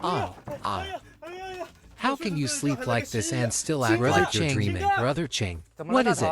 Ah, ah. How can you sleep like this and still act like you're dreaming? Brother Ching, what is it?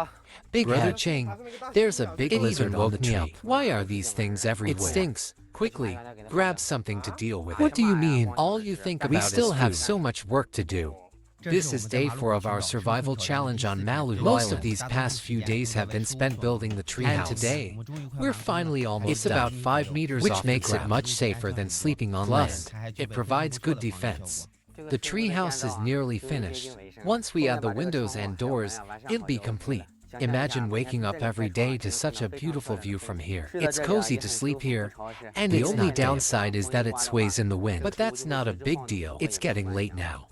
Big Brother Ching, there's a big lizard on the tree. Why are these things everywhere? It stinks. Quickly, grab something to deal with it. What do you mean? All you think about is food. We still have so much work to do. This is day 4 of our survival challenge on Maluku Islands. Most of these past few days have been spent building the tree house. And today, we're finally almost done. It's about 5 meters off the ground, which makes it much safer than sleeping on land. It provides good defense. The tree house is nearly finished. Once we add the windows and doors, it'll be complete. Imagine waking up every day to such a beautiful view from here. It's cozy to sleep here, and the only downside is that it sways in the wind. But that's not a big deal. It's getting late now.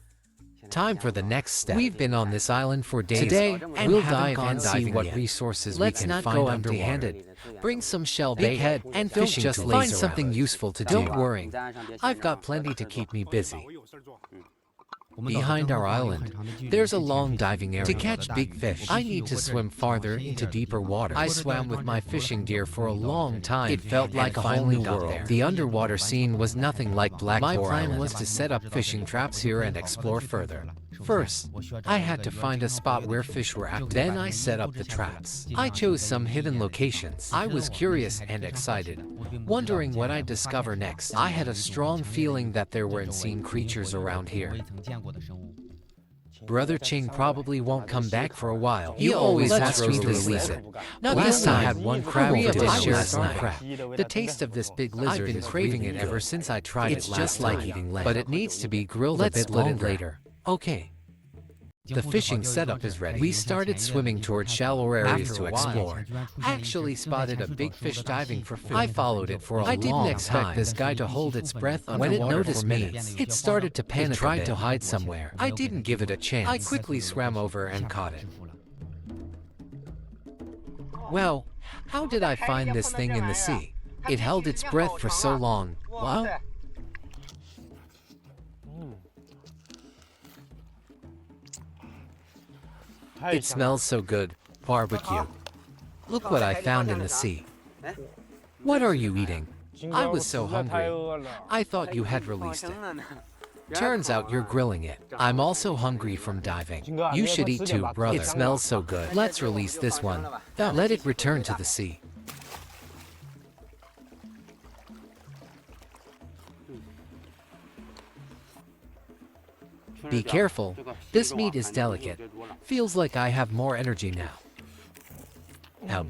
Time for the next step. We've been on this island for days. Today, we'll dive and see what resources we can find underwater. Let's not go empty-handed. Bring some shell bait and fishing tools. Find something useful to do. Don't worry, I've got plenty to keep me busy. Behind our island, there's a long diving area. To catch big fish, I need to swim farther into deeper water. I swam with my fishing gear for a long time. It felt like a whole new world. The underwater scene was nothing like Black Island. My plan was to set up fishing traps here and explore further. First, I had to find a spot where fish were active. Then I set up the traps. I chose some hidden locations. I was curious and excited, wondering what I'd discover next. I had a strong feeling that there were unseen creatures around here. Brother Ching probably won't come back for a while. He always asks me to release it. Now this time I had one crab for dinner last night. The taste of this big lizard is craving it ever since I tried it last time. It's just like eating leg, but it needs to be grilled a bit later. Okay. The fishing setup is ready. We started swimming towards shallower areas to explore. I actually spotted a big fish diving for food. I followed it for a long time. I didn't expect this guy to hold its breath underwater. When it noticed me, it started to panic. It tried to hide somewhere. I didn't give it a chance. I quickly swam over and caught it. Well, how did I find this thing in the sea? It held its breath for so long. Wow. It smells so good. Barbecue. Look what I found in the sea. What are you eating? I was so hungry. I thought you had released it. Turns out you're grilling it. I'm also hungry from diving. You should eat too, brother. It smells so good. Let's release this one. Let it return to the sea. Be careful. This meat is delicate. Feels like I have more energy now.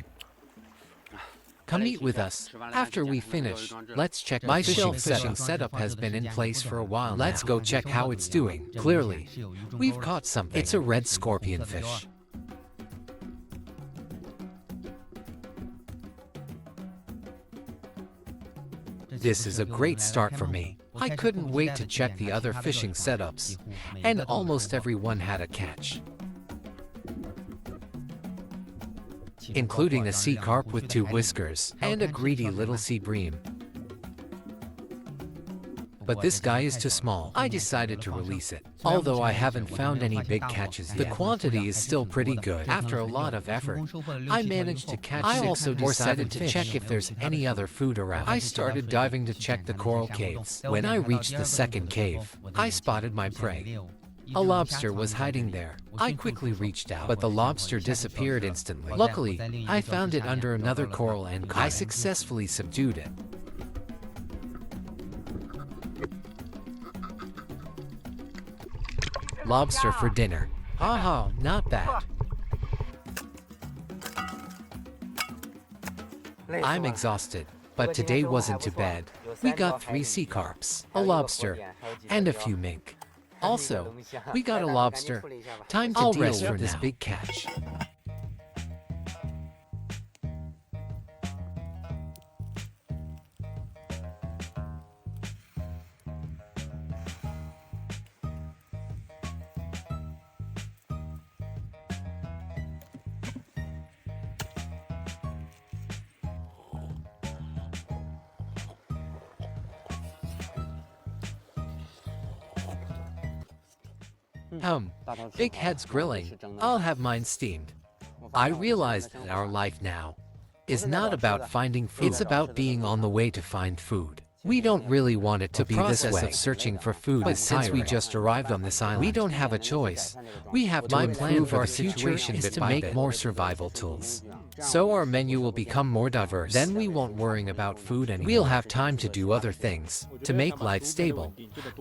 Come eat with us. After we finish, let's check. My shell fishing setup has been in place for a while now. Let's go check how it's doing. Clearly, we've caught something. It's a red scorpion fish. This is a great start for me. I couldn't wait to check the other fishing setups, and almost everyone had a catch, including a sea carp with 2 whiskers and a greedy little sea bream. But this guy is too small. I decided to release it. Although I haven't found any big catches yet, the quantity is still pretty good. After a lot of effort, I managed to catch 6 I also decided to check if there's any other food around. I started diving to check the coral caves. When I reached the second cave, I spotted my prey. A lobster was hiding there. I quickly reached out, but the lobster disappeared instantly. Luckily, I found it under another coral and I successfully subdued it. Lobster for dinner. Haha, not bad. I'm exhausted, but today wasn't too bad. We got 3 sea carps, a lobster, and a few mink. Also, we got a lobster. Time to deal with this big catch. Big Head's grilling. I'll have mine steamed. I realized that our life now is not about finding food. It's about being on the way to find food. We don't really want it to be this way. Of searching for food is since we just arrived on this island, we don't have a choice. We have to improve our situation is to make more survival tools. So our menu will become more diverse. Then we won't worry about food anymore. We'll have time to do other things, to make life stable.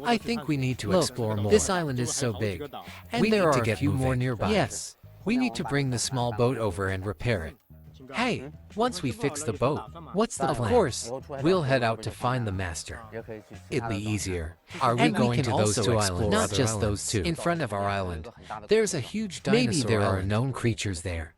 I think we need to explore more. This island is so big, and there are a few more nearby. Yes, we need to bring the small boat over and repair it. Hey, once we fix the boat, what's the plan? Of course, we'll head out to find the master. It'll be easier. Are we going to those two islands? Not just those two. In front of our island, there's a huge dinosaur. Maybe there are known creatures there.